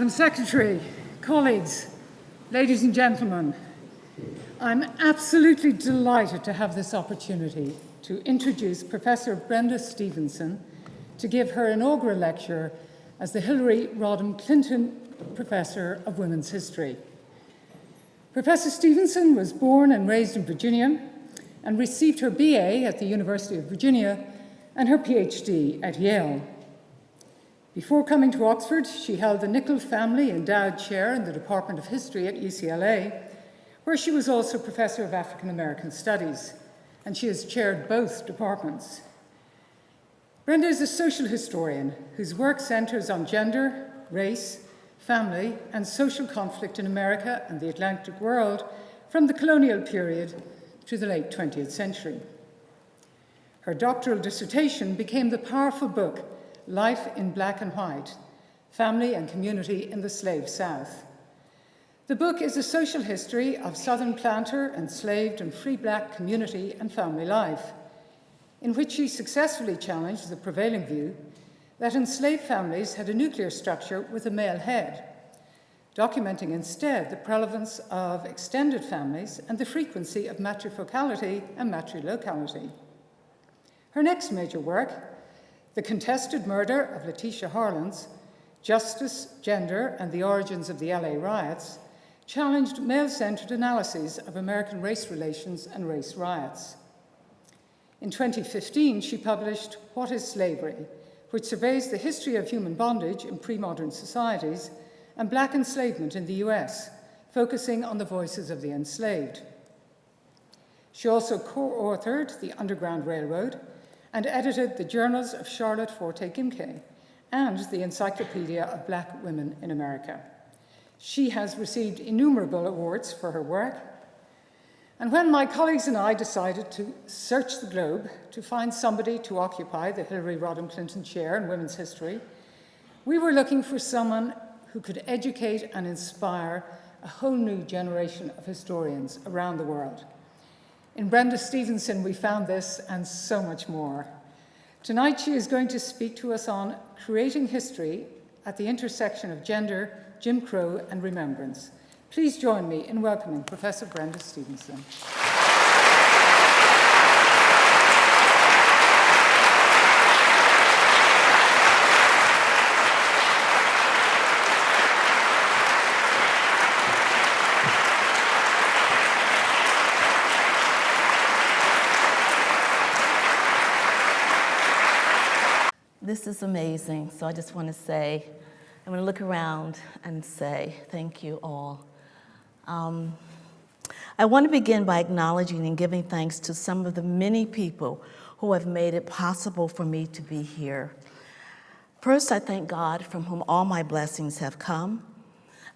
Madam Secretary, colleagues, ladies and gentlemen, I'm absolutely delighted to have this opportunity to introduce Professor Brenda Stevenson to give her inaugural lecture as the Hillary Rodham Clinton Professor of Women's History. Professor Stevenson was born and raised in Virginia and received her BA at the University of Virginia and her PhD at Yale. Before coming to Oxford, she held the Nicol Family Endowed Chair in the Department of History at UCLA, where she was also Professor of African American Studies, and she has chaired both departments. Brenda is a social historian whose work centers on gender, race, family, and social conflict in America and the Atlantic world from the colonial period to the late 20th century. Her doctoral dissertation became the powerful book, Life in Black and White, Family and Community in the Slave South. The book is a social history of Southern planter, enslaved, and free Black community and family life, in which she successfully challenged the prevailing view that enslaved families had a nuclear structure with a male head, documenting instead the prevalence of extended families and the frequency of matrifocality and matrilocality. Her next major work, The Contested Murder of Letitia Harlins, Justice, Gender, and the Origins of the LA Riots, challenged male-centered analyses of American race relations and race riots. In 2015, she published What is Slavery?, which surveys the history of human bondage in pre-modern societies and Black enslavement in the US, focusing on the voices of the enslaved. She also co-authored The Underground Railroad and edited the Journals of Charlotte Forte Gimke and the Encyclopedia of Black Women in America. She has received innumerable awards for her work. And when my colleagues and I decided to search the globe to find somebody to occupy the Hillary Rodham Clinton Chair in Women's History, we were looking for someone who could educate and inspire a whole new generation of historians around the world. In Brenda Stevenson, we found this and so much more. Tonight, she is going to speak to us on creating history at the intersection of gender, Jim Crow, and remembrance. Please join me in welcoming Professor Brenda Stevenson. This is amazing, so I just want to say, I'm going to look around and say thank you all. I want to begin by acknowledging and giving thanks to some of the many people who have made it possible for me to be here. First, I thank God from whom all my blessings have come.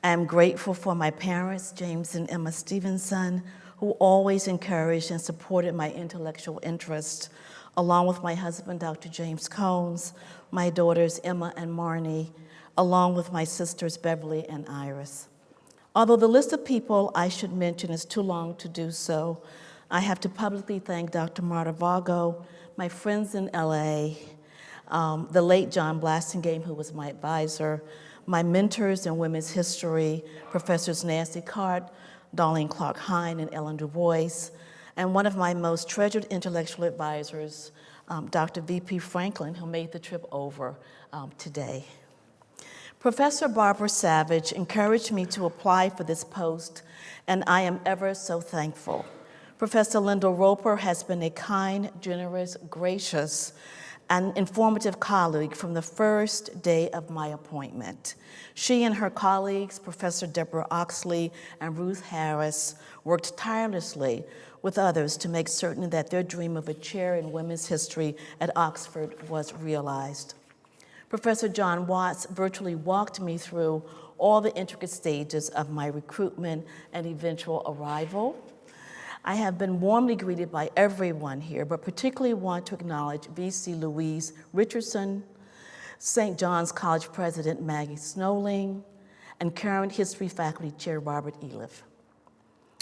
I am grateful for my parents, James and Emma Stevenson, who always encouraged and supported my intellectual interests, along with my husband, Dr. James Combs, my daughters, Emma and Marnie, along with my sisters, Beverly and Iris. Although the list of people I should mention is too long to do so, I have to publicly thank Dr. Marta Vago, my friends in LA, the late John Blasingame, who was my advisor, my mentors in women's history, Professors Nancy Cart, Darlene Clark Hine, and Ellen Du Bois, and one of my most treasured intellectual advisors, Dr. V.P. Franklin, who made the trip over today. Professor Barbara Savage encouraged me to apply for this post, and I am ever so thankful. Professor Linda Roper has been a kind, generous, gracious, and informative colleague from the first day of my appointment. She and her colleagues, Professor Deborah Oxley and Ruth Harris, worked tirelessly with others to make certain that their dream of a chair in women's history at Oxford was realized. Professor John Watts virtually walked me through all the intricate stages of my recruitment and eventual arrival. I have been warmly greeted by everyone here, but particularly want to acknowledge VC Louise Richardson, St. John's College President Maggie Snowling, and current History Faculty Chair Robert Eliff.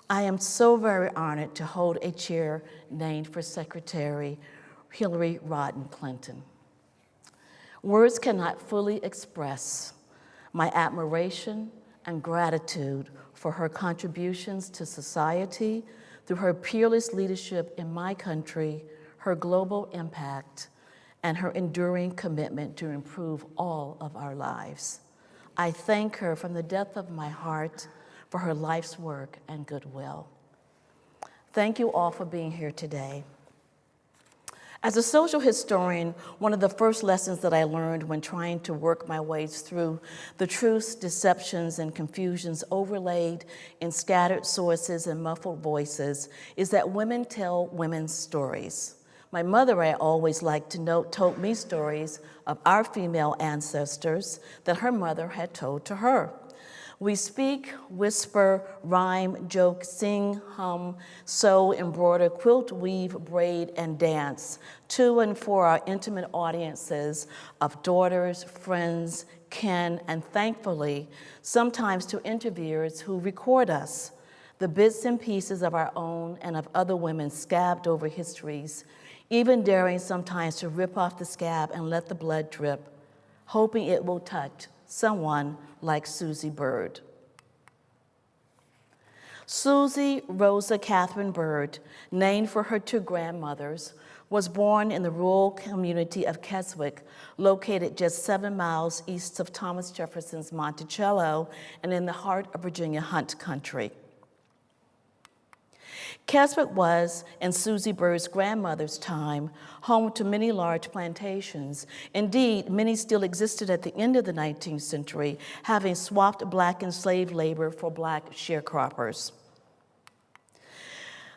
I am so very honored to hold a chair named for Secretary Hillary Rodham Clinton. Words cannot fully express my admiration and gratitude for her contributions to society through her peerless leadership in my country, her global impact, and her enduring commitment to improve all of our lives. I thank her from the depth of my heart for her life's work and goodwill. Thank you all for being here today. As a social historian, one of the first lessons that I learned when trying to work my way through the truths, deceptions, and confusions overlaid in scattered sources and muffled voices is that women tell women's stories. My mother, I always liked to note, told me stories of our female ancestors that her mother had told to her. We speak, whisper, rhyme, joke, sing, hum, sew, embroider, quilt, weave, braid, and dance to and for our intimate audiences of daughters, friends, kin, and thankfully, sometimes to interviewers who record us, the bits and pieces of our own and of other women scabbed over histories, even daring sometimes to rip off the scab and let the blood drip, hoping it will touch someone like Susie Byrd. Susie Rosa Catherine Byrd, named for her two grandmothers, was born in the rural community of Keswick, located just 7 miles east of Thomas Jefferson's Monticello and in the heart of Virginia Hunt Country. Keswick was, in Susie Byrd's grandmother's time, home to many large plantations. Indeed, many still existed at the end of the 19th century, having swapped Black enslaved labor for Black sharecroppers.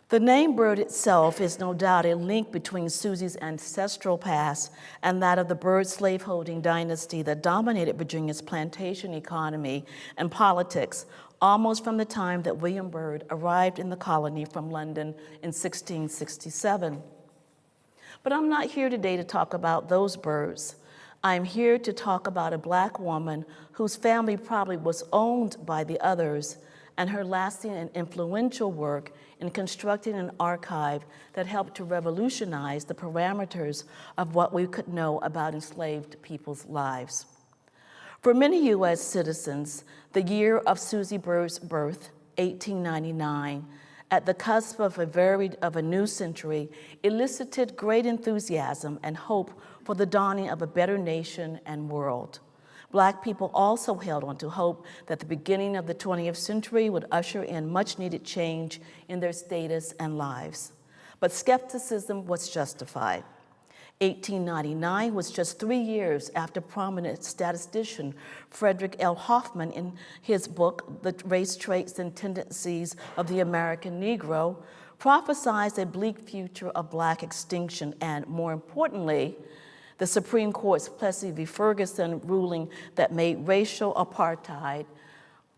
The name Byrd itself is no doubt a link between Susie's ancestral past and that of the Byrd slaveholding dynasty that dominated Virginia's plantation economy and politics almost from the time that William Byrd arrived in the colony from London in 1667. But I'm not here today to talk about those Byrds. I'm here to talk about a Black woman whose family probably was owned by the others and her lasting and influential work in constructing an archive that helped to revolutionize the parameters of what we could know about enslaved people's lives. For many U.S. citizens, the year of Susie Byrd's birth, 1899, at the cusp of a new century, elicited great enthusiasm and hope for the dawning of a better nation and world. Black people also held on to hope that the beginning of the 20th century would usher in much-needed change in their status and lives. But skepticism was justified. 1899 was just 3 years after prominent statistician Frederick L. Hoffman, in his book, The Race Traits and Tendencies of the American Negro, prophesied a bleak future of Black extinction and, more importantly, the Supreme Court's Plessy v. Ferguson ruling that made racial apartheid,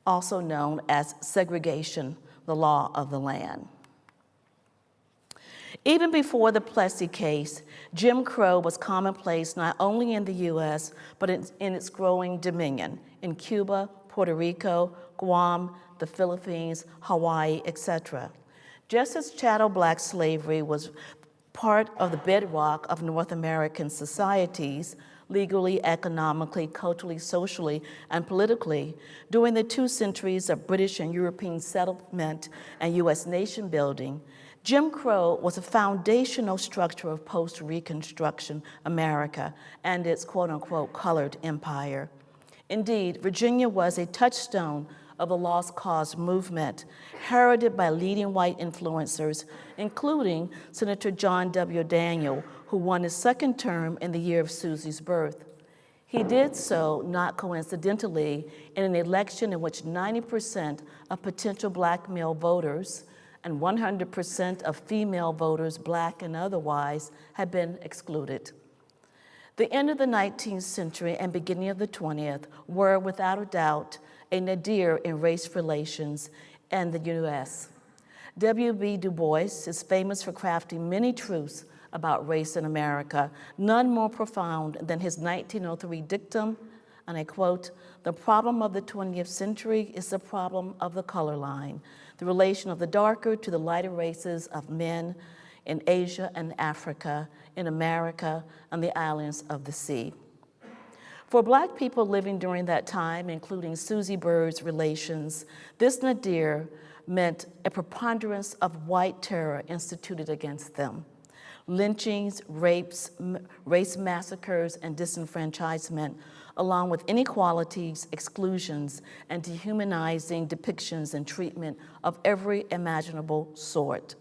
also known as segregation, the law of the land. Even before the Plessy case, Jim Crow was commonplace not only in the U.S., but in its growing dominion in Cuba, Puerto Rico, Guam, the Philippines, Hawaii, etc. Just as chattel Black slavery was part of the bedrock of North American societies, legally, economically, culturally, socially, and politically, during the 2 centuries of British and European settlement and U.S. nation building, Jim Crow was a foundational structure of post-Reconstruction America and its quote-unquote colored empire. Indeed, Virginia was a touchstone of the Lost Cause movement, heralded by leading white influencers, including Senator John W. Daniel, who won his 2nd term in the year of Susie's birth. He did so, not coincidentally, in an election in which 90% of potential Black male voters and 100% of female voters, Black and otherwise, had been excluded. The end of the 19th century and beginning of the 20th were, without a doubt, a nadir in race relations in the U.S. W.B. Du Bois is famous for crafting many truths about race in America, none more profound than his 1903 dictum, and I quote, "The problem of the 20th century is the problem of the color line, the relation of the darker to the lighter races of men in Asia and Africa, in America, and the islands of the sea." For Black people living during that time, including Susie Byrd's relations, this nadir meant a preponderance of white terror instituted against them. Lynchings, rapes, race massacres, and disenfranchisement, along with inequalities, exclusions, and dehumanizing depictions and treatment of every imaginable sort.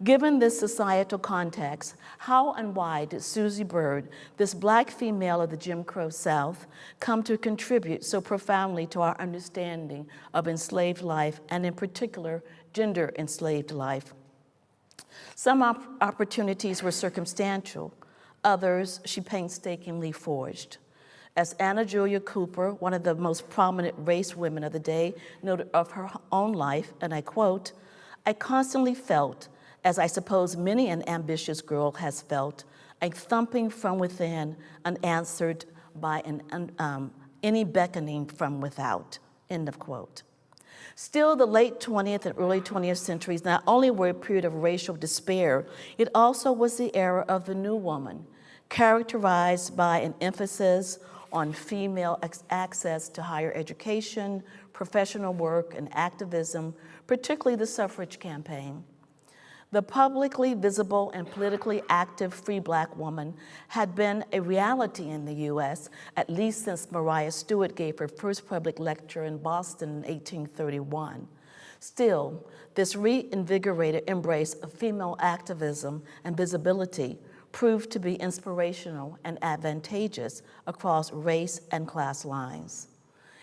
Given this societal context, how and why did Susie Byrd, this Black female of the Jim Crow South, come to contribute so profoundly to our understanding of enslaved life, and in particular, gender enslaved life? Some opportunities were circumstantial, others she painstakingly forged. As Anna Julia Cooper, one of the most prominent race women of the day, noted of her own life, and I quote, "I constantly felt, as I suppose many an ambitious girl has felt, a thumping from within, unanswered by any beckoning from without," end of quote. Still, the late 20th and early 20th centuries not only were a period of racial despair, it also was the era of the new woman, characterized by an emphasis on female access to higher education, professional work, and activism, particularly the suffrage campaign. The publicly visible and politically active free Black woman had been a reality in the US, at least since Mariah Stewart gave her first public lecture in Boston in 1831. Still, this reinvigorated embrace of female activism and visibility proved to be inspirational and advantageous across race and class lines.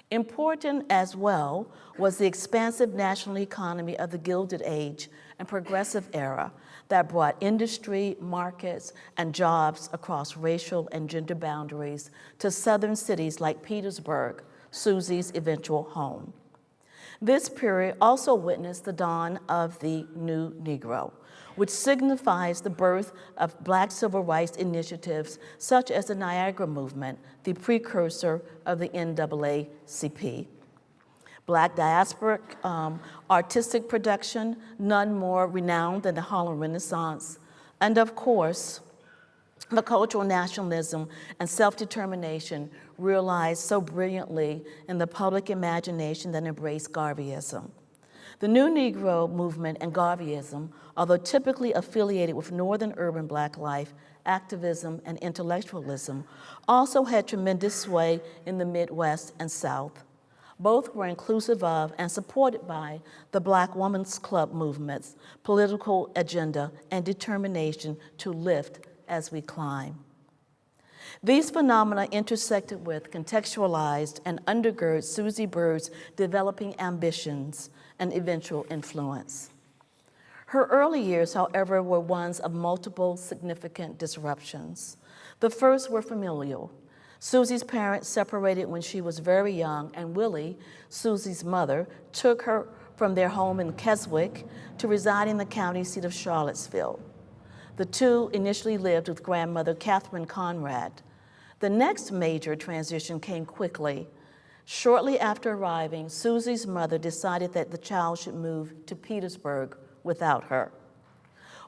Important as well was the expansive national economy of the Gilded Age and Progressive era that brought industry, markets, and jobs across racial and gender boundaries to southern cities like Petersburg, Susie's eventual home. This period also witnessed the dawn of the New Negro, which signifies the birth of Black civil rights initiatives such as the Niagara Movement, the precursor of the NAACP. Black diasporic artistic production, none more renowned than the Harlem Renaissance, and of course, the cultural nationalism and self-determination realized so brilliantly in the public imagination that embraced Garveyism. The New Negro movement and Garveyism, although typically affiliated with northern urban Black life, activism, and intellectualism, also had tremendous sway in the Midwest and South. Both were inclusive of and supported by the Black Women's Club movement's political agenda and determination to lift as we climb. These phenomena intersected with, contextualized, and undergird Susie Byrd's developing ambitions and eventual influence. Her early years, however, were ones of multiple significant disruptions. The first were familial. Susie's parents separated when she was very young, and Willie, Susie's mother, took her from their home in Keswick to reside in the county seat of Charlottesville. The two initially lived with grandmother Catherine Conrad. The next major transition came quickly. Shortly after arriving, Susie's mother decided that the child should move to Petersburg without her.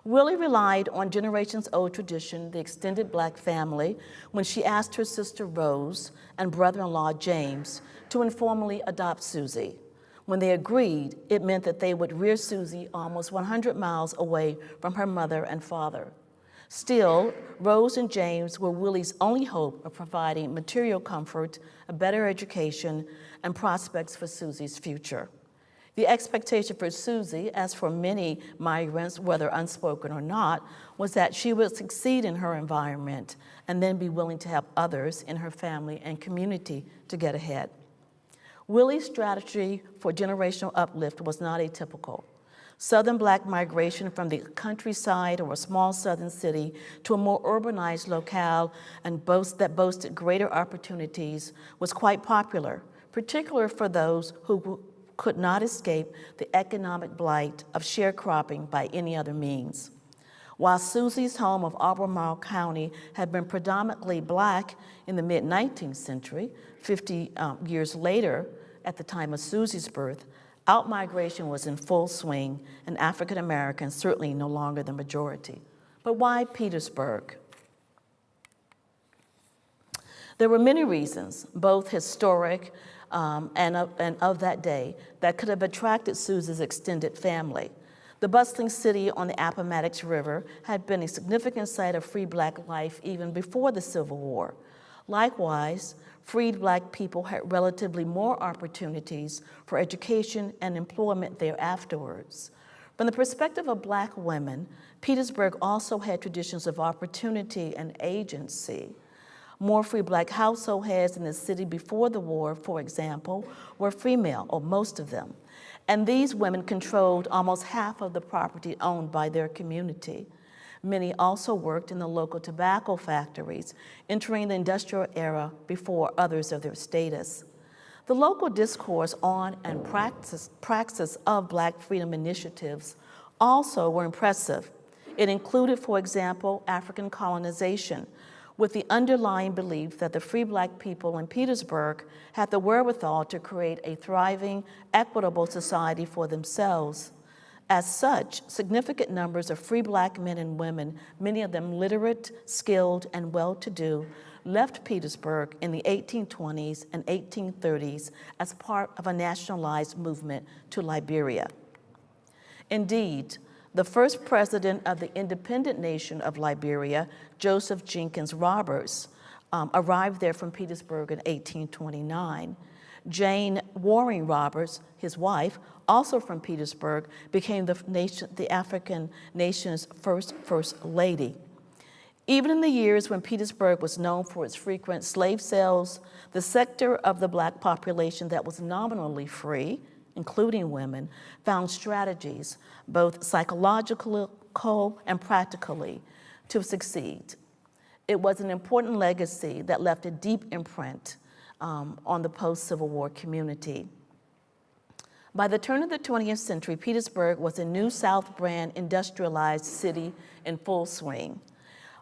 Willie relied on generations-old tradition, the extended Black family, when she asked her sister Rose and brother-in-law James to informally adopt Susie. When they agreed, it meant that they would rear Susie almost 100 miles away from her mother and father. Still, Rose and James were Willie's only hope of providing material comfort, a better education, and prospects for Susie's future. The expectation for Susie, as for many migrants, whether unspoken or not, was that she would succeed in her environment and then be willing to help others in her family and community to get ahead. Willie's strategy for generational uplift was not atypical. Southern Black migration from the countryside or a small southern city to a more urbanized locale and that boasted greater opportunities was quite popular, particularly for those who could not escape the economic blight of sharecropping by any other means. While Susie's home of Albemarle County had been predominantly Black in the mid-19th century, 50 years later, at the time of Susie's birth, outmigration was in full swing, and African Americans certainly no longer the majority. But why Petersburg? There were many reasons, both historic and of that day, that could have attracted Susie's extended family. The bustling city on the Appomattox River had been a significant site of free Black life even before the Civil War. Likewise, freed Black people had relatively more opportunities for education and employment there afterwards. From the perspective of Black women, Petersburg also had traditions of opportunity and agency. More free Black household heads in the city before the war, for example, were female, or most of them. And these women controlled almost half of the property owned by their community. Many also worked in the local tobacco factories, entering the industrial era before others of their status. The local discourse on and praxis of Black freedom initiatives also were impressive. It included, for example, African colonization, with the underlying belief that the free Black people in Petersburg had the wherewithal to create a thriving, equitable society for themselves. As such, significant numbers of free Black men and women, many of them literate, skilled, and well-to-do, left Petersburg in the 1820s and 1830s as part of a nationalized movement to Liberia. Indeed, the first president of the independent nation of Liberia, Joseph Jenkins Roberts, arrived there from Petersburg in 1829. Jane Waring Roberts, his wife, also from Petersburg, became the African nation's first lady. Even in the years when Petersburg was known for its frequent slave sales, the sector of the Black population that was nominally free, including women, found strategies, both psychological and practically, to succeed. It was an important legacy that left a deep imprint on the post-Civil War community. By the turn of the 20th century, Petersburg was a New South brand industrialized city in full swing.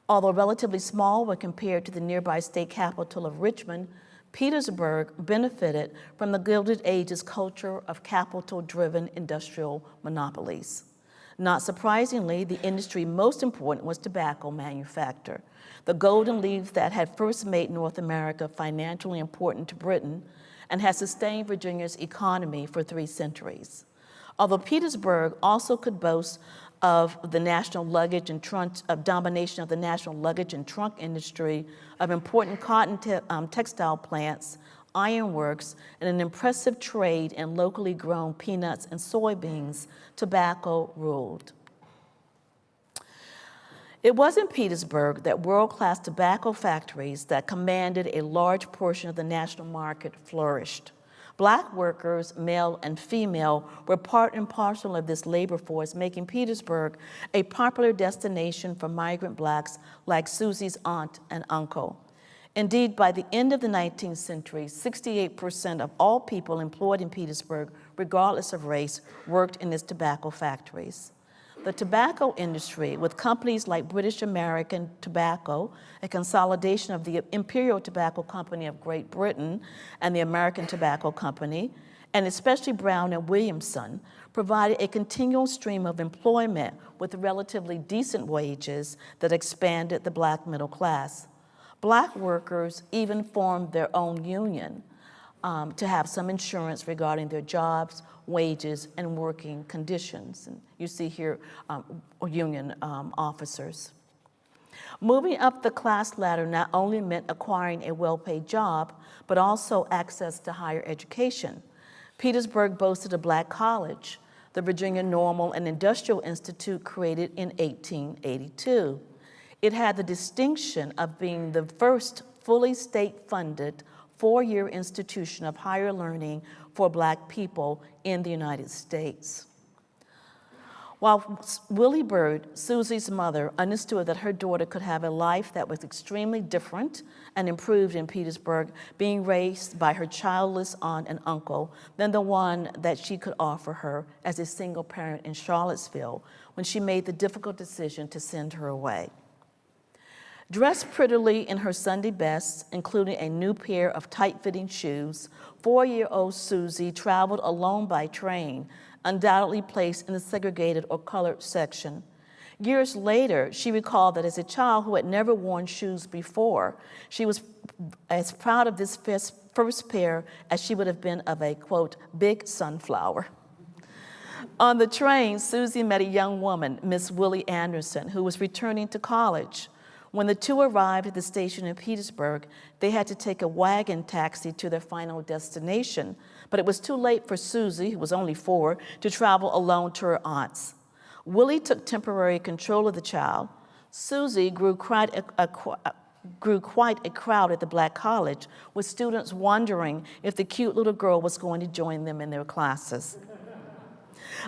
Although relatively small when compared to the nearby state capital of Richmond, Petersburg benefited from the Gilded Age's culture of capital-driven industrial monopolies. Not surprisingly, the industry most important was tobacco manufacture, the golden leaf that had first made North America financially important to Britain and has sustained Virginia's economy for 3 centuries. Although Petersburg also could boast of the national luggage and domination of the national luggage and trunk industry, of important cotton textile plants, ironworks, and an impressive trade in locally grown peanuts and soybeans, tobacco ruled. It was in Petersburg that world-class tobacco factories that commanded a large portion of the national market flourished. Black workers, male and female, were part and parcel of this labor force, making Petersburg a popular destination for migrant Blacks like Susie's aunt and uncle. Indeed, by the end of the 19th century, 68% of all people employed in Petersburg, regardless of race, worked in its tobacco factories. The tobacco industry, with companies like British American Tobacco, a consolidation of the Imperial Tobacco Company of Great Britain and the American Tobacco Company, and especially Brown and Williamson, provided a continual stream of employment with relatively decent wages that expanded the Black middle class. Black workers even formed their own union to have some insurance regarding their jobs, wages, and working conditions. And you see here union officers. Moving up the class ladder not only meant acquiring a well-paid job, but also access to higher education. Petersburg boasted a Black college, the Virginia Normal and Industrial Institute, created in 1882. It had the distinction of being the first fully state-funded 4-year institution of higher learning for Black people in the United States. While Willie Byrd, Susie's mother, understood that her daughter could have a life that was extremely different and improved in Petersburg, being raised by her childless aunt and uncle, than the one that she could offer her as a single parent in Charlottesville, when she made the difficult decision to send her away. Dressed prettily in her Sunday best, including a new pair of tight-fitting shoes, 4-year-old Susie traveled alone by train, undoubtedly placed in the segregated or colored section. Years later, she recalled that as a child who had never worn shoes before, she was as proud of this first pair as she would have been of a, quote, big sunflower. On the train, Susie met a young woman, Miss Willie Anderson, who was returning to college. When the two arrived at the station in Petersburg, they had to take a wagon taxi to their final destination, but it was too late for Susie, who was only 4, to travel alone to her aunt's. Willie took temporary control of the child. Susie grew quite a crowd at the Black College, with students wondering if the cute little girl was going to join them in their classes.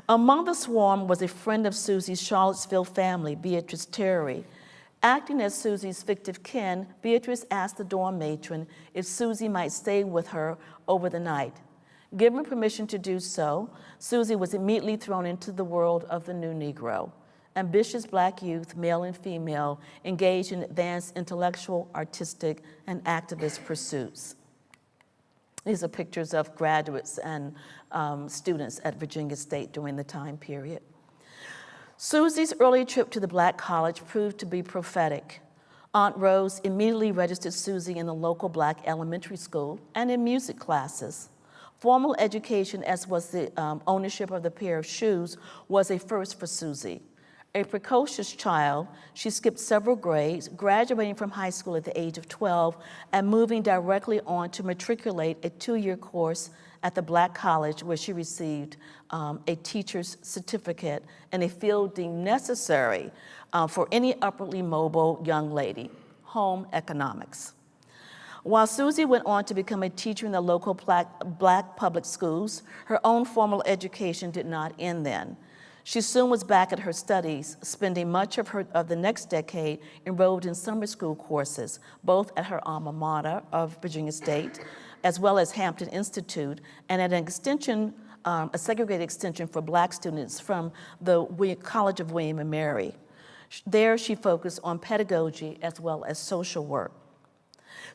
Among the swarm was a friend of Susie's Charlottesville family, Beatrice Terry. Acting as Susie's fictive kin, Beatrice asked the dorm matron if Susie might stay with her over the night. Given permission to do so, Susie was immediately thrown into the world of the new Negro. Ambitious Black youth, male and female, engaged in advanced intellectual, artistic, and activist pursuits. These are pictures of graduates and students at Virginia State during the time period. Susie's early trip to the Black College proved to be prophetic. Aunt Rose immediately registered Susie in the local Black elementary school and in music classes. Formal education, as was the ownership of the pair of shoes, was a first for Susie. A precocious child, she skipped several grades, graduating from high school at the age of 12 and moving directly on to matriculate a 2-year course at the Black College, where she received a teacher's certificate in a field deemed necessary for any upwardly mobile young lady, home economics. While Susie went on to become a teacher in the local Black public schools, her own formal education did not end then. She soon was back at her studies, spending much of the next decade enrolled in summer school courses, both at her alma mater of Virginia State, as well as Hampton Institute, and at an extension, a segregated extension for Black students from the College of William and Mary. There she focused on pedagogy as well as social work.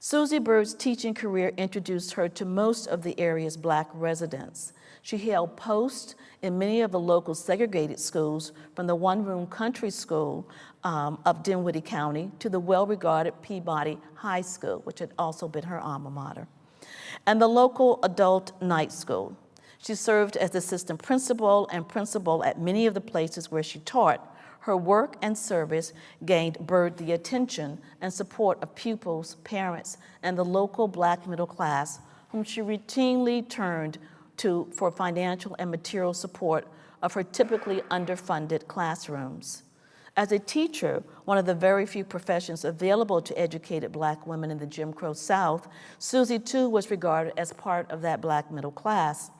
Susie Byrd's teaching career introduced her to most of the area's Black residents. She held posts in many of the local segregated schools, from the one-room country school of Dinwiddie County to the well-regarded Peabody High School, which had also been her alma mater, and the local adult night school. She served as assistant principal and principal at many of the places where she taught. Her work and service gained Byrd the attention and support of pupils, parents, and the local Black middle class, whom she routinely turned to for financial and material support of her typically underfunded classrooms. As a teacher, one of the very few professions available to educated Black women in the Jim Crow South, Susie too was regarded as part of that Black middle class.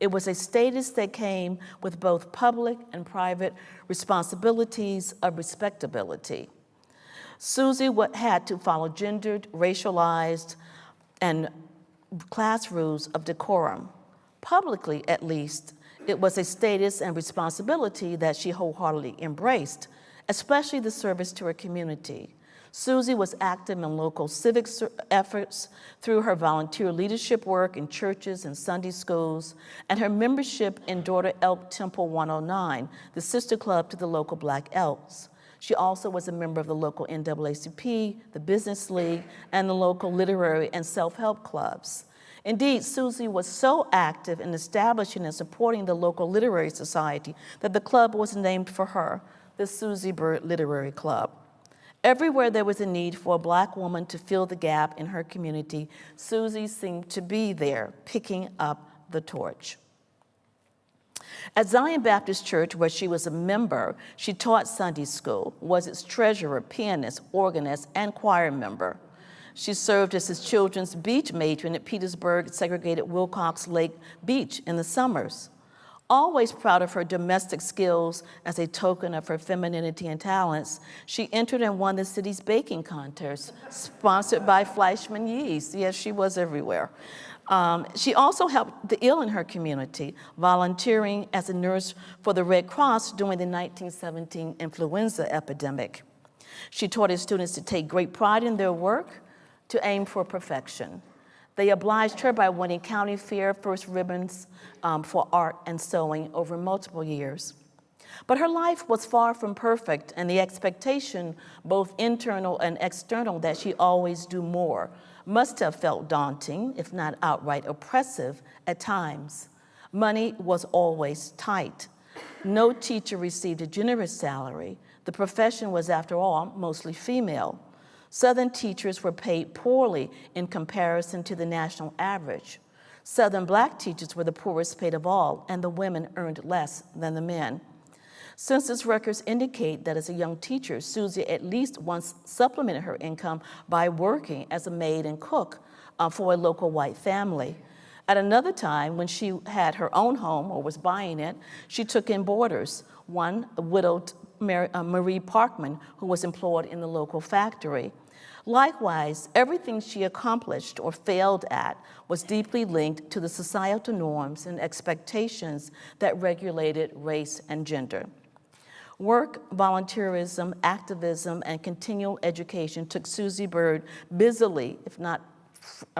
It was a status that came with both public and private responsibilities of respectability. Susie had to follow gendered, racialized, and class rules of decorum. Publicly, at least, it was a status and responsibility that she wholeheartedly embraced, especially the service to her community. Susie was active in local civic efforts through her volunteer leadership work in churches and Sunday schools, and her membership in Daughter Elk Temple 109, the sister club to the local Black Elks. She also was a member of the local NAACP, the Business League, and the local literary and self-help clubs. Indeed, Susie was so active in establishing and supporting the local literary society that the club was named for her, the Susie Byrd Literary Club. Everywhere there was a need for a Black woman to fill the gap in her community, Susie seemed to be there, picking up the torch. At Zion Baptist Church, where she was a member, she taught Sunday school, was its treasurer, pianist, organist, and choir member. She served as his children's beach matron at Petersburg segregated Wilcox Lake Beach in the summers. Always proud of her domestic skills as a token of her femininity and talents, she entered and won the city's baking contest, sponsored by Fleischmann Yeast. Yes, she was everywhere. She also helped the ill in her community, volunteering as a nurse for the Red Cross during the 1917 influenza epidemic. She taught her students to take great pride in their work, to aim for perfection. They obliged her by winning county fair first ribbons for art and sewing over multiple years. But her life was far from perfect, and the expectation, both internal and external, that she always do more must have felt daunting, if not outright oppressive, at times. Money was always tight. No teacher received a generous salary. The profession was, after all, mostly female. Southern teachers were paid poorly in comparison to the national average. Southern Black teachers were the poorest paid of all, and the women earned less than the men. Census records indicate that as a young teacher, Susie at least once supplemented her income by working as a maid and cook for a local white family. At another time, when she had her own home or was buying it, she took in boarders, one widowed Marie Parkman, who was employed in the local factory. Likewise, everything she accomplished or failed at was deeply linked to the societal norms and expectations that regulated race and gender. Work, volunteerism, activism, and continual education took Susie Byrd busily, if not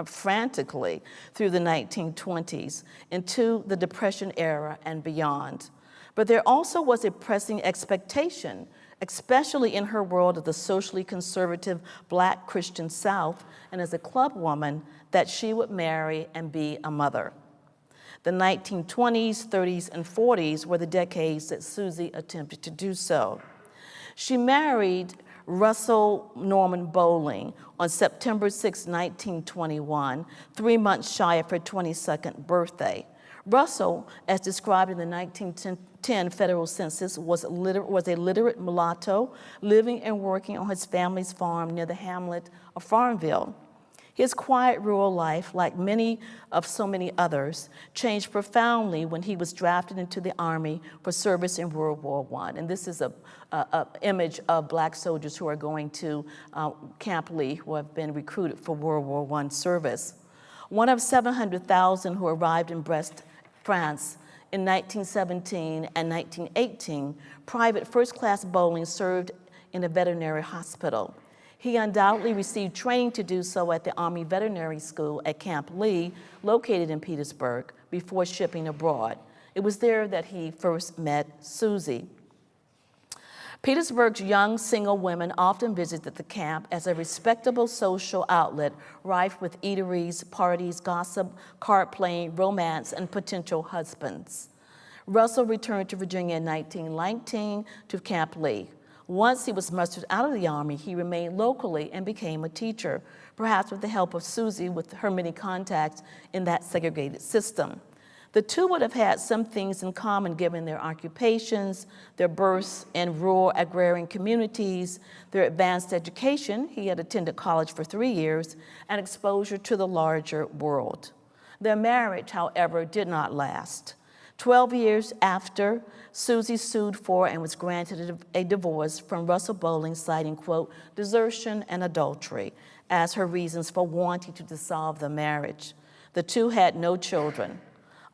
frantically, through the 1920s into the Depression era and beyond. But there also was a pressing expectation, especially in her world of the socially conservative Black Christian South, and as a club woman, that she would marry and be a mother. The 1920s, 30s, and 40s were the decades that Susie attempted to do so. She married Russell Norman Bowling on September 6, 1921, 3 months shy of her 22nd birthday. Russell, as described in the 1910 federal census, was a literate mulatto living and working on his family's farm near the hamlet of Farmville. His quiet rural life, like many of so many others, changed profoundly when he was drafted into the Army for service in World War I. And this is an image of Black soldiers who are going to Camp Lee, who have been recruited for World War I service. One of 700,000 who arrived in Brest, France in 1917 and 1918, Private First Class Bowling served in a veterinary hospital. He undoubtedly received training to do so at the Army Veterinary School at Camp Lee, located in Petersburg, before shipping abroad. It was there that he first met Susie. Petersburg's young single women often visited the camp as a respectable social outlet, rife with eateries, parties, gossip, card playing, romance, and potential husbands. Russell returned to Virginia in 1919 to Camp Lee. Once he was mustered out of the Army, he remained locally and became a teacher, perhaps with the help of Susie with her many contacts in that segregated system. The two would have had some things in common given their occupations, their births in rural agrarian communities, their advanced education — he had attended college for 3 years — and exposure to the larger world. Their marriage, however, did not last. 12 years after, Susie sued for and was granted a divorce from Russell Bowling, citing, quote, desertion and adultery as her reasons for wanting to dissolve the marriage. The two had no children.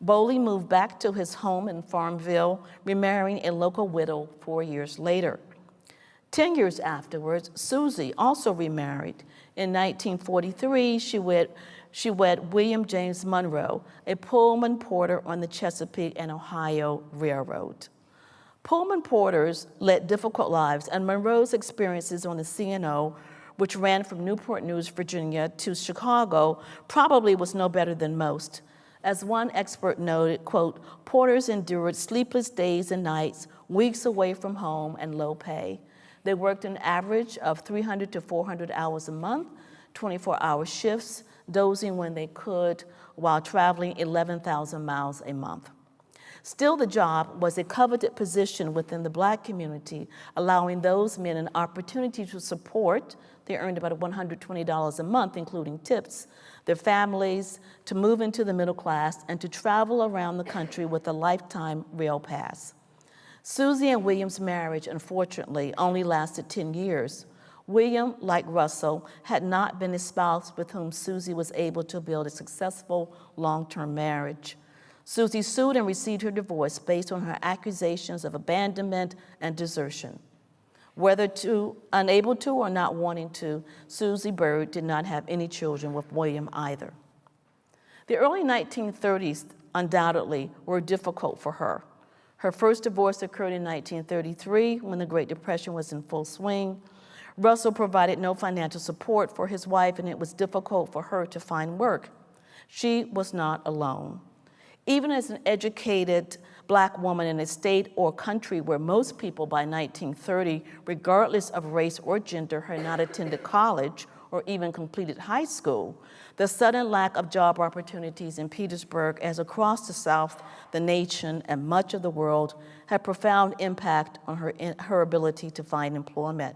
Bowling moved back to his home in Farmville, remarrying a local widow 4 years later. 10 years afterwards, Susie also remarried. In 1943, she wed William James Monroe, a Pullman porter on the Chesapeake and Ohio Railroad. Pullman porters led difficult lives, and Monroe's experiences on the C&O, which ran from Newport News, Virginia to Chicago, probably was no better than most. As one expert noted, quote, porters endured sleepless days and nights, weeks away from home, and low pay. They worked an average of 300 to 400 hours a month, 24-hour shifts, dozing when they could, while traveling 11,000 miles a month. Still, the job was a coveted position within the Black community, allowing those men an opportunity to support — they earned about $120 a month, including tips — their families, to move into the middle class, and to travel around the country with a lifetime rail pass. Susie and William's marriage, unfortunately, only lasted 10 years. William, like Russell, had not been a spouse with whom Susie was able to build a successful long-term marriage. Susie sued and received her divorce based on her accusations of abandonment and desertion. Whether unable to or not wanting to, Susie Byrd did not have any children with William either. The early 1930s undoubtedly were difficult for her. Her first divorce occurred in 1933 when the Great Depression was in full swing. Russell provided no financial support for his wife, and it was difficult for her to find work. She was not alone. Even as an educated Black woman in a state or country where most people by 1930, regardless of race or gender, had not attended college or even completed high school, the sudden lack of job opportunities in Petersburg, as across the South, the nation, and much of the world, had profound impact on her ability to find employment.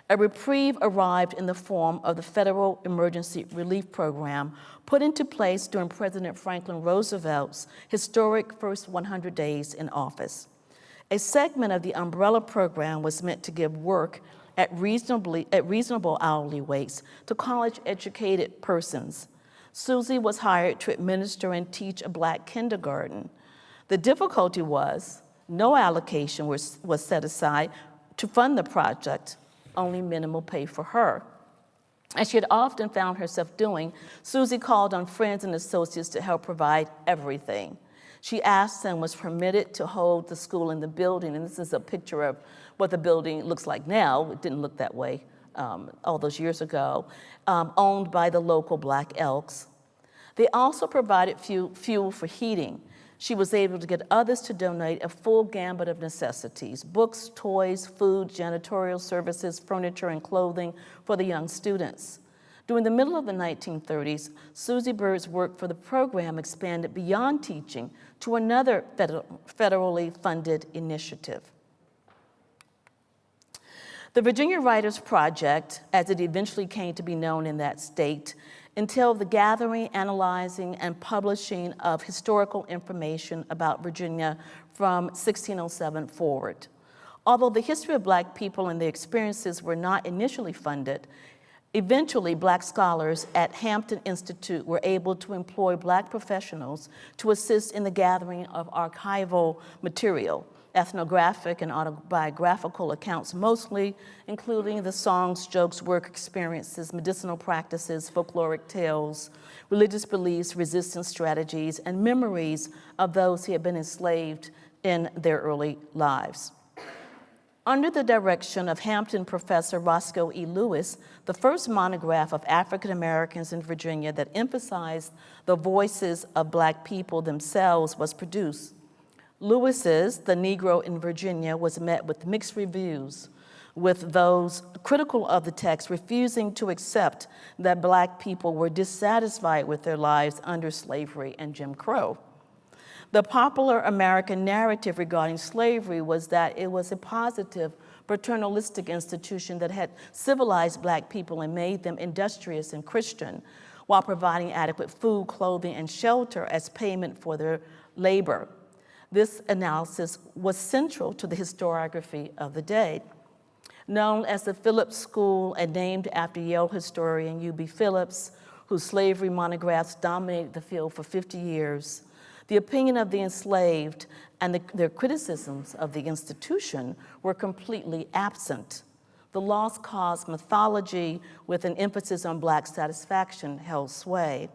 A reprieve arrived in the form of the Federal Emergency Relief Program put into place during President Franklin Roosevelt's historic first 100 days in office. A segment of the umbrella program was meant to give work at reasonable hourly rates to college-educated persons. Susie was hired to administer and teach a Black kindergarten. The difficulty was no allocation was set aside to fund the project, only minimal pay for her. As she had often found herself doing, Susie called on friends and associates to help provide everything. She asked and was permitted to hold the school in the building, and this is a picture of what the building looks like now. It didn't look that way all those years ago, owned by the local Black Elks. They also provided fuel for heating. She was able to get others to donate a full gambit of necessities: books, toys, food, janitorial services, furniture, and clothing for the young students. During the middle of the 1930s, Susie Byrd's work for the program expanded beyond teaching to another federally funded initiative. The Virginia Writers Project, as it eventually came to be known in that state, entailed the gathering, analyzing, and publishing of historical information about Virginia from 1607 forward. Although the history of Black people and their experiences were not initially funded, eventually Black scholars at Hampton Institute were able to employ Black professionals to assist in the gathering of archival material, ethnographic and autobiographical accounts mostly, including the songs, jokes, work experiences, medicinal practices, folkloric tales, religious beliefs, resistance strategies, and memories of those who had been enslaved in their early lives. Under the direction of Hampton professor Roscoe E. Lewis, the first monograph of African Americans in Virginia that emphasized the voices of Black people themselves was produced. Lewis's The Negro in Virginia was met with mixed reviews, with those critical of the text refusing to accept that Black people were dissatisfied with their lives under slavery and Jim Crow. The popular American narrative regarding slavery was that it was a positive, paternalistic institution that had civilized Black people and made them industrious and Christian, while providing adequate food, clothing, and shelter as payment for their labor. This analysis was central to the historiography of the day. Known as the Phillips School and named after Yale historian U.B. Phillips, whose slavery monographs dominated the field for 50 years, the opinion of the enslaved and their criticisms of the institution were completely absent. The lost cause mythology with an emphasis on Black satisfaction held sway.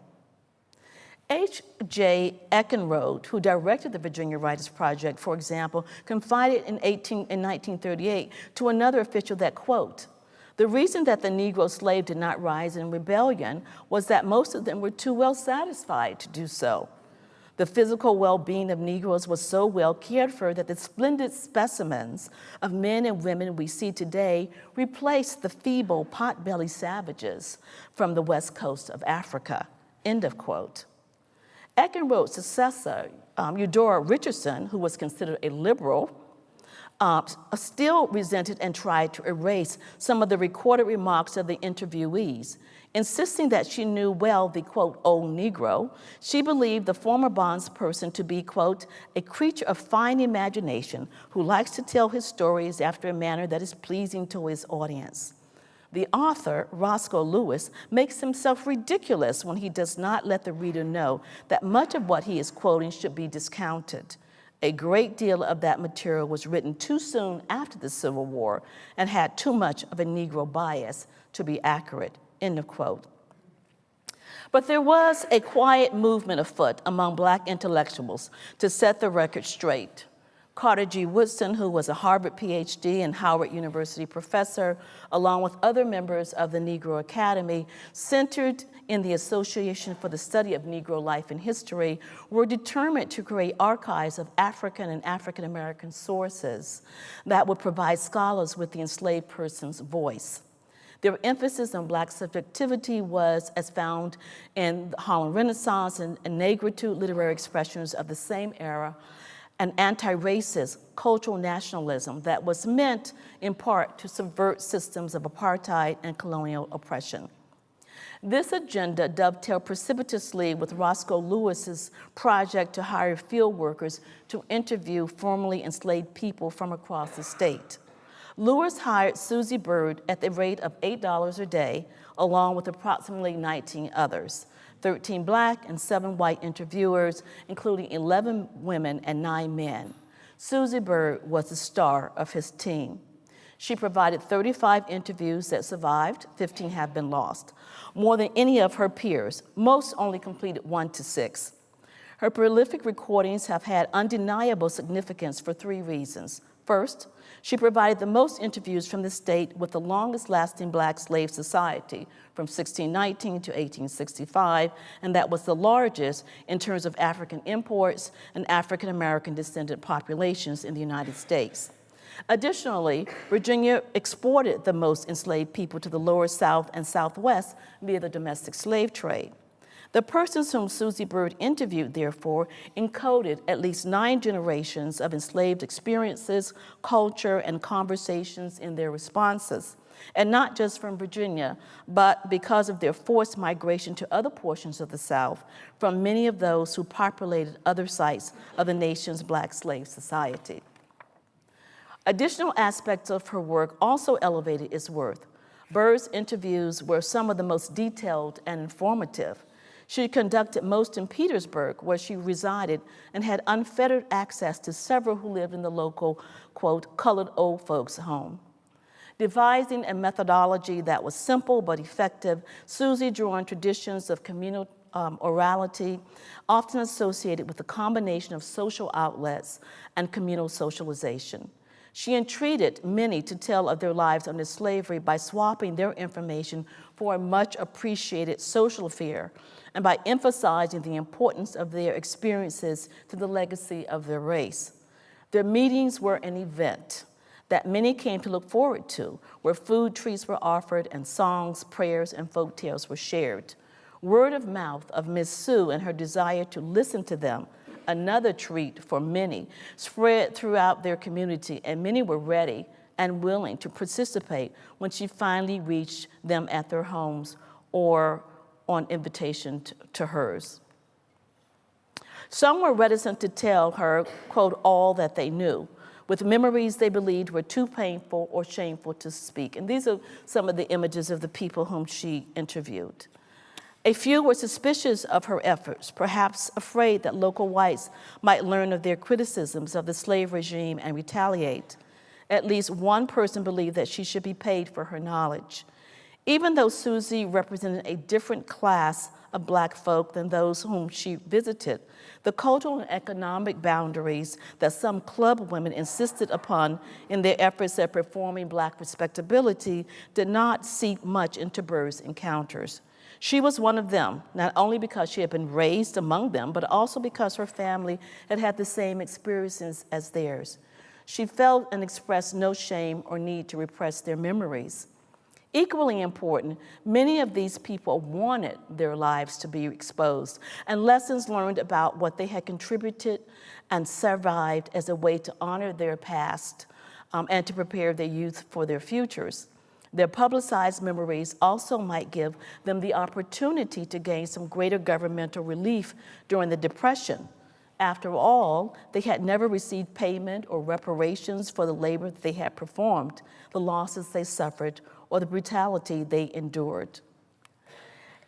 H.J. Eckenrode, who directed the Virginia Writers Project, for example, confided in 1938 to another official that, quote, "The reason that the Negro slave did not rise in rebellion was that most of them were too well satisfied to do so. The physical well-being of Negroes was so well cared for that the splendid specimens of men and women we see today replaced the feeble pot-bellied savages from the west coast of Africa," end of quote. Eckenrode's successor, Eudora Richardson, who was considered a liberal, still resented and tried to erase some of the recorded remarks of the interviewees. Insisting that she knew well the, quote, old Negro, she believed the former bondsperson to be, quote, a creature of fine imagination who likes to tell his stories after a manner that is pleasing to his audience. The author, Roscoe Lewis, makes himself ridiculous when he does not let the reader know that much of what he is quoting should be discounted. A great deal of that material was written too soon after the Civil War and had too much of a Negro bias to be accurate, end of quote. But there was a quiet movement afoot among Black intellectuals to set the record straight. Carter G. Woodson, who was a Harvard PhD and Howard University professor, along with other members of the Negro Academy, centered in the Association for the Study of Negro Life and History, were determined to create archives of African and African American sources that would provide scholars with the enslaved person's voice. Their emphasis on Black subjectivity was, as found in the Harlem Renaissance and negritude literary expressions of the same era, an anti-racist cultural nationalism that was meant, in part, to subvert systems of apartheid and colonial oppression. This agenda dovetailed precipitously with Roscoe Lewis's project to hire field workers to interview formerly enslaved people from across the state. Lewis hired Susie Byrd at the rate of $8 a day, along with approximately 19 others, 13 Black and 7 white interviewers, including 11 women and 9 men. Susie Byrd was the star of his team. She provided 35 interviews that survived, 15 have been lost. More than any of her peers, most only completed 1 to 6. Her prolific recordings have had undeniable significance for 3 reasons. First, she provided the most interviews from the state with the longest-lasting Black slave society, from 1619 to 1865, and that was the largest in terms of African imports and African-American descendant populations in the United States. Additionally, Virginia exported the most enslaved people to the lower South and Southwest via the domestic slave trade. The persons whom Susie Byrd interviewed, therefore, encoded at least 9 generations of enslaved experiences, culture, and conversations in their responses, and not just from Virginia, but because of their forced migration to other portions of the South from many of those who populated other sites of the nation's Black slave society. Additional aspects of her work also elevated its worth. Byrd's interviews were some of the most detailed and informative. She conducted most in Petersburg, where she resided, and had unfettered access to several who lived in the local, quote, colored old folks' home. Devising a methodology that was simple but effective, Susie drew on traditions of communal orality, often associated with a combination of social outlets and communal socialization. She entreated many to tell of their lives under slavery by swapping their information for a much appreciated social affair and by emphasizing the importance of their experiences to the legacy of their race. Their meetings were an event that many came to look forward to, where food treats were offered and songs, prayers, and folk tales were shared. Word of mouth of Miss Sue and her desire to listen to them, another treat for many, spread throughout their community, and many were ready and willing to participate when she finally reached them at their homes or on invitation to hers. Some were reticent to tell her, quote, all that they knew, with memories they believed were too painful or shameful to speak. And these are some of the images of the people whom she interviewed. A few were suspicious of her efforts, perhaps afraid that local whites might learn of their criticisms of the slave regime and retaliate. At least one person believed that she should be paid for her knowledge. Even though Susie represented a different class of Black folk than those whom she visited, the cultural and economic boundaries that some club women insisted upon in their efforts at performing Black respectability did not seep much into Byrd's encounters. She was one of them, not only because she had been raised among them, but also because her family had had the same experiences as theirs. She felt and expressed no shame or need to repress their memories. Equally important, many of these people wanted their lives to be exposed and lessons learned about what they had contributed and survived as a way to honor their past and to prepare their youth for their futures. Their publicized memories also might give them the opportunity to gain some greater governmental relief during the Depression. After all, they had never received payment or reparations for the labor that they had performed, the losses they suffered, or the brutality they endured.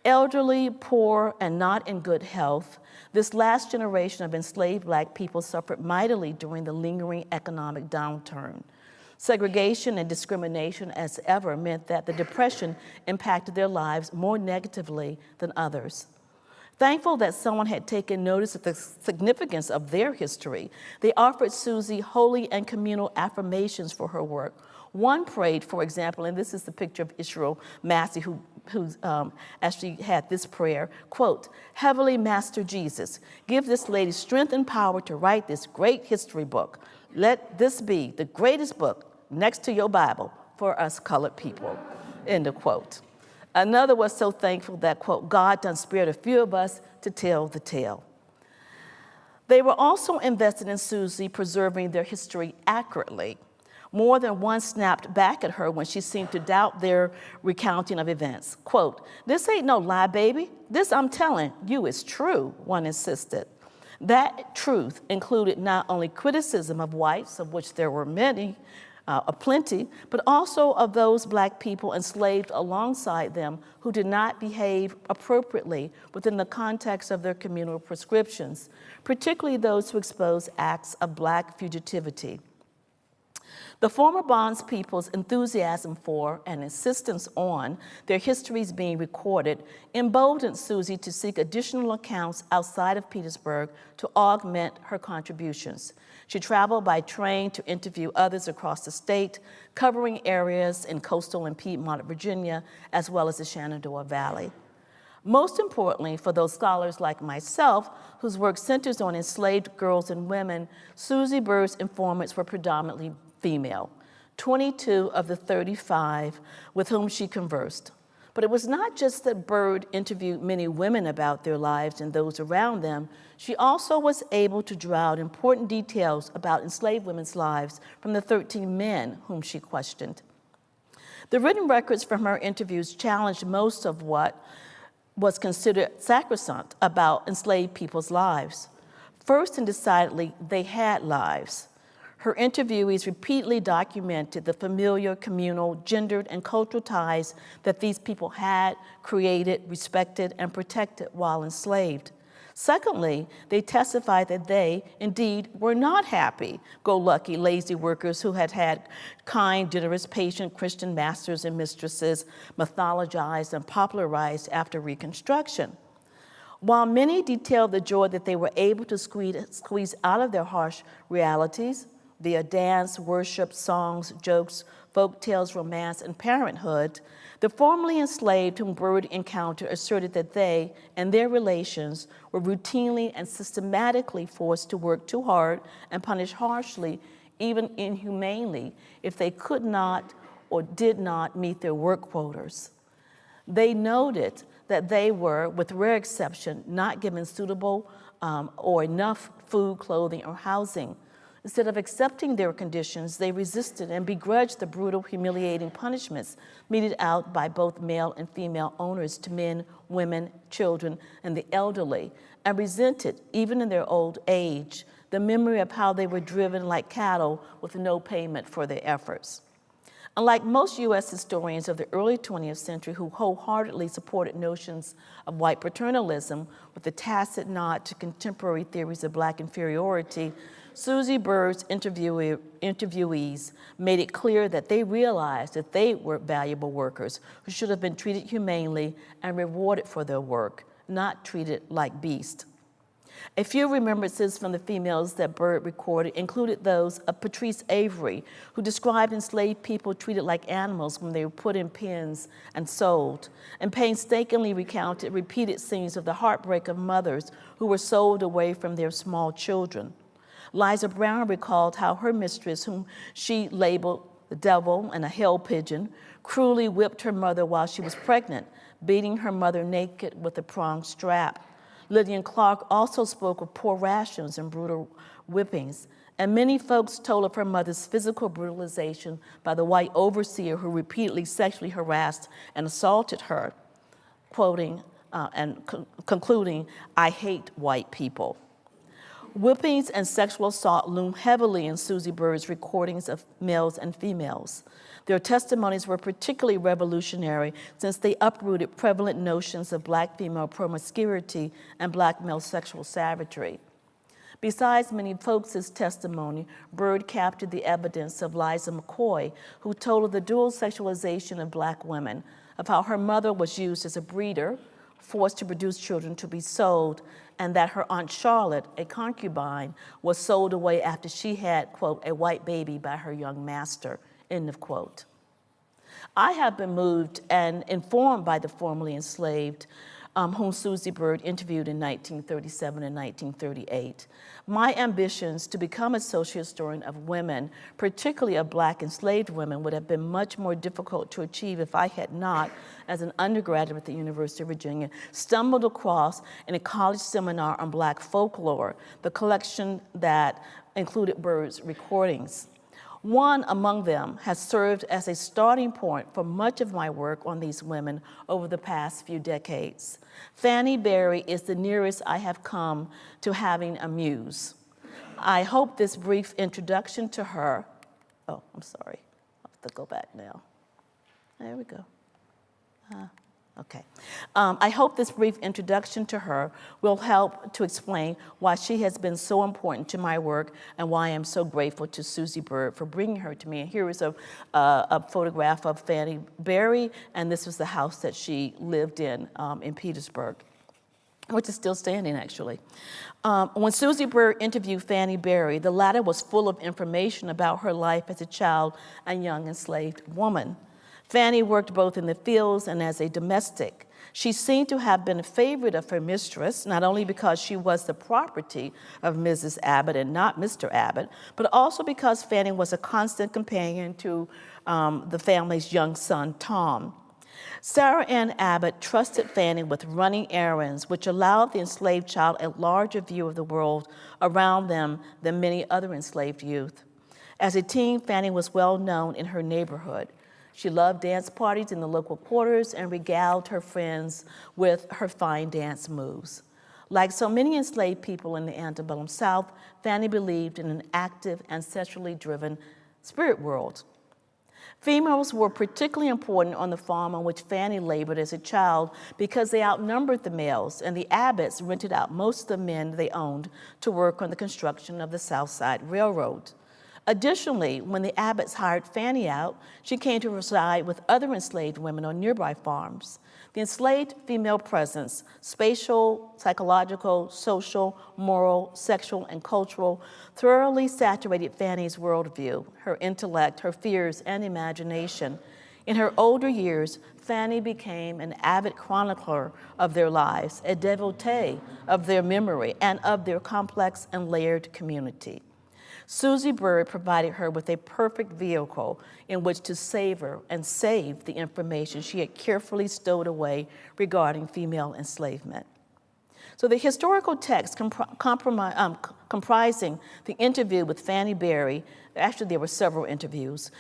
Elderly, poor, and not in good health, this last generation of enslaved Black people suffered mightily during the lingering economic downturn. Segregation and discrimination as ever meant that the Depression impacted their lives more negatively than others. Thankful that someone had taken notice of the significance of their history, they offered Susie holy and communal affirmations for her work. One prayed, for example, and this is the picture of Israel Massey, who actually had this prayer, quote, "Heavenly Master Jesus, give this lady strength and power to write this great history book. Let this be the greatest book next to your Bible for us colored people," end of quote. Another was so thankful that, quote, "God done spared a few of us to tell the tale." They were also invested in Susie preserving their history accurately. More than one snapped back at her when she seemed to doubt their recounting of events. Quote, "This ain't no lie, baby. This I'm telling you is true," one insisted. That truth included not only criticism of whites, of which there were many, plenty, but also of those Black people enslaved alongside them who did not behave appropriately within the context of their communal prescriptions, particularly those who exposed acts of Black fugitivity. The former bondspeople's enthusiasm for and insistence on their histories being recorded emboldened Susie to seek additional accounts outside of Petersburg to augment her contributions. She traveled by train to interview others across the state, covering areas in coastal and Piedmont Virginia, as well as the Shenandoah Valley. Most importantly, for those scholars like myself, whose work centers on enslaved girls and women, Susie Byrd's informants were predominantly female, 22 of the 35 with whom she conversed. But it was not just that Byrd interviewed many women about their lives and those around them. She also was able to draw out important details about enslaved women's lives from the 13 men whom she questioned. The written records from her interviews challenged most of what was considered sacrosanct about enslaved people's lives. First and decidedly, they had lives. Her interviewees repeatedly documented the familiar, communal, gendered, and cultural ties that these people had created, respected, and protected while enslaved. Secondly, they testified that they, indeed, were not happy-go-lucky, lazy workers who had had kind, generous, patient Christian masters and mistresses mythologized and popularized after Reconstruction. While many detailed the joy that they were able to squeeze out of their harsh realities via dance, worship, songs, jokes, folk tales, romance, and parenthood, the formerly enslaved whom Byrd encountered asserted that they and their relations were routinely and systematically forced to work too hard and punished harshly, even inhumanely, if they could not or did not meet their work quotas. They noted that they were, with rare exception, not given suitable or enough food, clothing, or housing. Instead of accepting their conditions, they resisted and begrudged the brutal, humiliating punishments meted out by both male and female owners to men, women, children, and the elderly, and resented, even in their old age, the memory of how they were driven like cattle with no payment for their efforts. Unlike most U.S. historians of the early 20th century who wholeheartedly supported notions of white paternalism with a tacit nod to contemporary theories of Black inferiority, Susie Byrd's interviewees made it clear that they realized that they were valuable workers who should have been treated humanely and rewarded for their work, not treated like beasts. A few remembrances from the females that Byrd recorded included those of Patrice Avery, who described enslaved people treated like animals when they were put in pens and sold, and painstakingly recounted repeated scenes of the heartbreak of mothers who were sold away from their small children. Liza Brown recalled how her mistress, whom she labeled the devil and a hell pigeon, cruelly whipped her mother while she was pregnant, beating her mother naked with a pronged strap. Lillian Clark also spoke of poor rations and brutal whippings, and many folks told of her mother's physical brutalization by the white overseer who repeatedly sexually harassed and assaulted her, quoting and concluding, "I hate white people." Whippings and sexual assault loom heavily in Susie Byrd's recordings of males and females. Their testimonies were particularly revolutionary since they uprooted prevalent notions of Black female promiscuity and Black male sexual savagery. Besides many folks' testimony, Byrd captured the evidence of Liza McCoy, who told of the dual sexualization of Black women, of how her mother was used as a breeder, forced to produce children to be sold, and that her Aunt Charlotte, a concubine, was sold away after she had, quote, a white baby by her young master, end of quote. I have been moved and informed by the formerly enslaved, whom Susie Byrd interviewed in 1937 and 1938. My ambitions to become a social historian of women, particularly of Black enslaved women, would have been much more difficult to achieve if I had not, as an undergraduate at the University of Virginia, stumbled across in a college seminar on Black folklore, the collection that included Byrd's recordings. One among them has served as a starting point for much of my work on these women over the past few decades. Fannie Berry is the nearest I have come to having a muse. I hope this brief introduction to her, oh, I'm sorry, I'll have to go back now. There we go. Okay. I hope this brief introduction to her will help to explain why she has been so important to my work and why I'm so grateful to Susie Byrd for bringing her to me. And here is a photograph of Fannie Berry, and this was the house that she lived in Petersburg, which is still standing, actually. When Susie Byrd interviewed Fannie Berry, the latter was full of information about her life as a child and young enslaved woman. Fannie worked both in the fields and as a domestic. She seemed to have been a favorite of her mistress, not only because she was the property of Mrs. Abbott and not Mr. Abbott, but also because Fannie was a constant companion to the family's young son, Tom. Sarah Ann Abbott trusted Fannie with running errands, which allowed the enslaved child a larger view of the world around them than many other enslaved youth. As a teen, Fannie was well known in her neighborhood. She loved dance parties in the local quarters and regaled her friends with her fine dance moves. Like so many enslaved people in the antebellum South, Fannie believed in an active, ancestrally driven spirit world. Females were particularly important on the farm on which Fannie labored as a child because they outnumbered the males, and the Abbotts rented out most of the men they owned to work on the construction of the South Side Railroad. Additionally, when the Abbotts hired Fannie out, she came to reside with other enslaved women on nearby farms. The enslaved female presence, spatial, psychological, social, moral, sexual, and cultural, thoroughly saturated Fannie's worldview, her intellect, her fears, and imagination. In her older years, Fannie became an avid chronicler of their lives, a devotee of their memory, and of their complex and layered community. Susie Byrd provided her with a perfect vehicle in which to savor and save the information she had carefully stowed away regarding female enslavement. So the historical text comprising the interview with Fannie Berry, actually there were several interviews,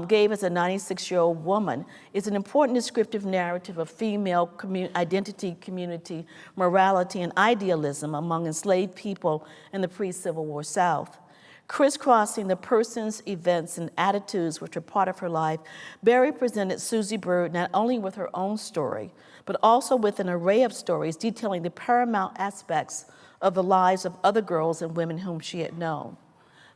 gave as a 96-year-old woman, is an important descriptive narrative of female identity, community, morality, and idealism among enslaved people in the pre-Civil War South. Crisscrossing the persons, events, and attitudes which were part of her life, Berry presented Susie Byrd not only with her own story, but also with an array of stories detailing the paramount aspects of the lives of other girls and women whom she had known.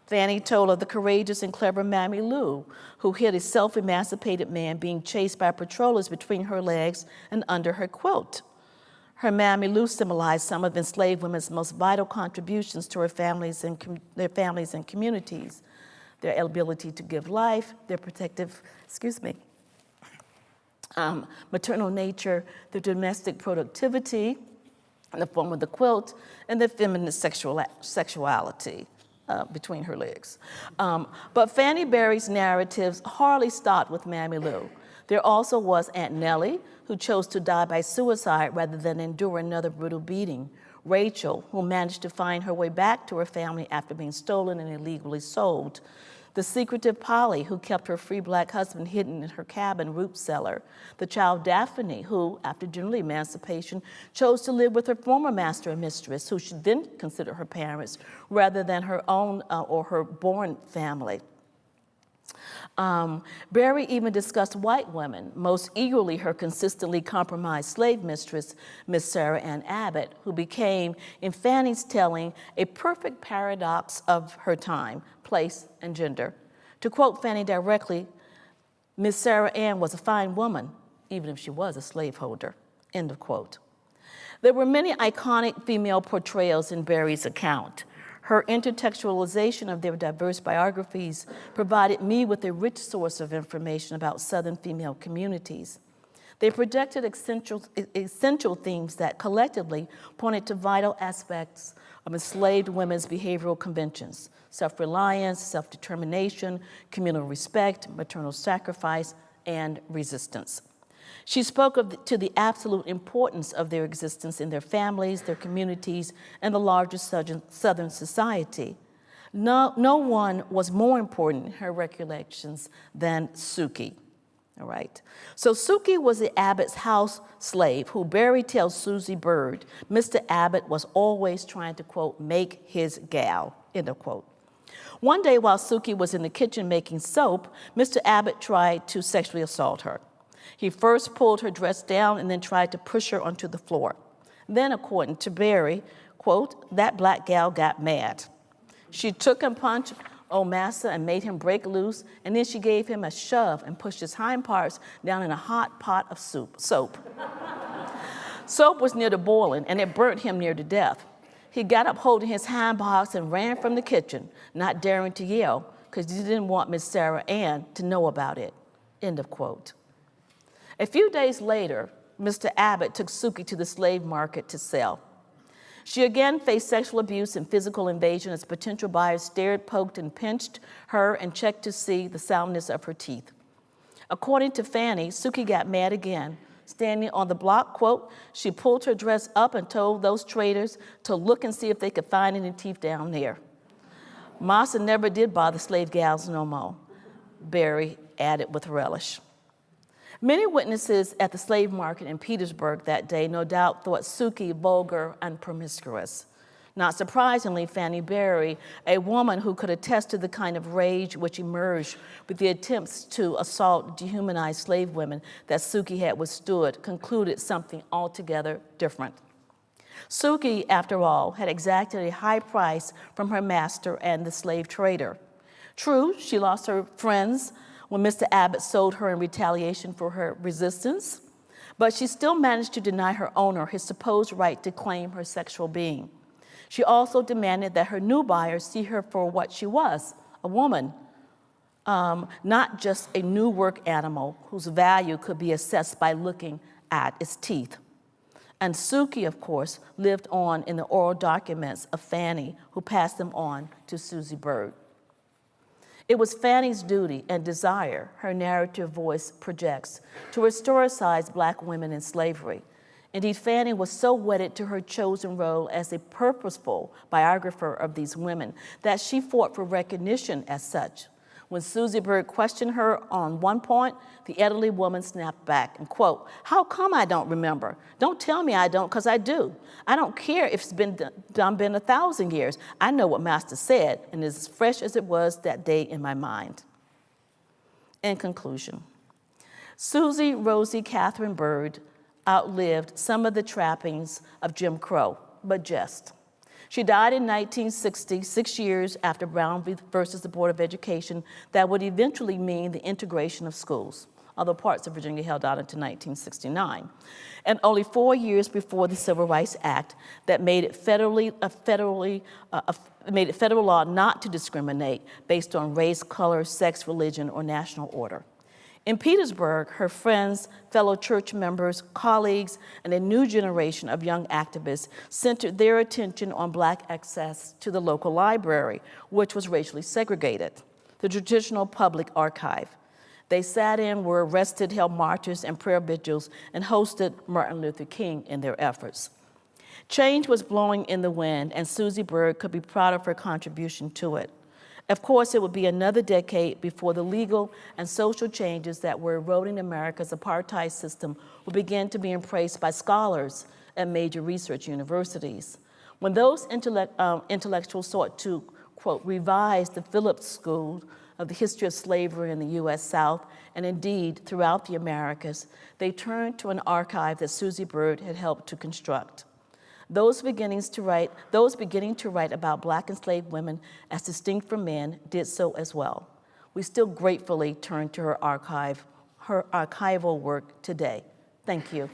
Fannie told of the courageous and clever Mammy Lou, who hid a self-emancipated man being chased by patrollers between her legs and under her quilt. Her Mammy Lou symbolized some of enslaved women's most vital contributions to their families and communities, their ability to give life, their protective, maternal nature, their domestic productivity in the form of the quilt, and their feminine sexuality between her legs. But Fannie Berry's narratives hardly stopped with Mammy Lou. There also was Aunt Nellie, who chose to die by suicide rather than endure another brutal beating. Rachel, who managed to find her way back to her family after being stolen and illegally sold. The secretive Polly, who kept her free Black husband hidden in her cabin root cellar. The child Daphne, who, after general emancipation, chose to live with her former master and mistress, who she then considered her parents, rather than her own or her born family. Berry even discussed white women, most eagerly her consistently compromised slave mistress, Miss Sarah Ann Abbott, who became, in Fannie's telling, a perfect paradox of her time, place, and gender. To quote Fannie directly, Miss Sarah Ann was a fine woman, even if she was a slaveholder, end of quote. There were many iconic female portrayals in Berry's account. Her intertextualization of their diverse biographies provided me with a rich source of information about Southern female communities. They projected essential themes that collectively pointed to vital aspects of enslaved women's behavioral conventions: self-reliance, self-determination, communal respect, maternal sacrifice, and resistance. She spoke to the absolute importance of their existence in their families, their communities, and the larger Southern society. No one was more important in her recollections than Suki. All right. So Suki was the Abbott's house slave who Berry tells Susie Byrd Mr. Abbott was always trying to, quote, make his gal, end of quote. One day while Suki was in the kitchen making soap, Mr. Abbott tried to sexually assault her. He first pulled her dress down and then tried to push her onto the floor. Then, according to Berry, quote, that black gal got mad. She took and punched old Massa and made him break loose, and then she gave him a shove and pushed his hind parts down in a hot pot of soap. Soap was near to boiling, and it burnt him near to death. He got up holding his hind parts and ran from the kitchen, not daring to yell, because he didn't want Miss Sarah Ann to know about it, end of quote. A few days later, Mr. Abbott took Suki to the slave market to sell. She again faced sexual abuse and physical invasion as potential buyers stared, poked, and pinched her and checked to see the soundness of her teeth. According to Fannie, Suki got mad again. Standing on the block, quote, she pulled her dress up and told those traders to look and see if they could find any teeth down there. Massa never did bother slave gals no more, Berry added with relish. Many witnesses at the slave market in Petersburg that day no doubt thought Suki vulgar and promiscuous. Not surprisingly, Fannie Berry, a woman who could attest to the kind of rage which emerged with the attempts to assault, dehumanize slave women that Suki had withstood, concluded something altogether different. Suki, after all, had exacted a high price from her master and the slave trader. True, she lost her friends when Mr. Abbott sold her in retaliation for her resistance, but she still managed to deny her owner his supposed right to claim her sexual being. She also demanded that her new buyers see her for what she was, a woman, not just a new work animal whose value could be assessed by looking at its teeth. And Suki, of course, lived on in the oral documents of Fannie, who passed them on to Susie Byrd. It was Fannie's duty and desire, her narrative voice projects, to historicize Black women in slavery. Indeed, Fannie was so wedded to her chosen role as a purposeful biographer of these women that she fought for recognition as such. When Susie Byrd questioned her on one point, the elderly woman snapped back and, quote, how come I don't remember? Don't tell me I don't, because I do. I don't care if it's been 1,000 years. I know what Master said, and it's as fresh as it was that day in my mind. In conclusion, Susie Rosie Catherine Byrd outlived some of the trappings of Jim Crow, but just. She died in 1960, 6 years after Brown versus the Board of Education that would eventually mean the integration of schools, although parts of Virginia held out until 1969, and only 4 years before the Civil Rights Act that made it federal law not to discriminate based on race, color, sex, religion, or national order. In Petersburg, her friends, fellow church members, colleagues, and a new generation of young activists centered their attention on Black access to the local library, which was racially segregated, the traditional public archive. They sat in, were arrested, held marches and prayer vigils, and hosted Martin Luther King in their efforts. Change was blowing in the wind, and Susie Byrd could be proud of her contribution to it. Of course, it would be another decade before the legal and social changes that were eroding America's apartheid system would begin to be embraced by scholars at major research universities. When those intellectuals sought to, quote, revise the Phillips School of the history of slavery in the U.S. South, and indeed throughout the Americas, they turned to an archive that Susie Byrd had helped to construct. Those beginning to write about Black enslaved women as distinct from men did so as well. We still gratefully turn to her archival work today. Thank you.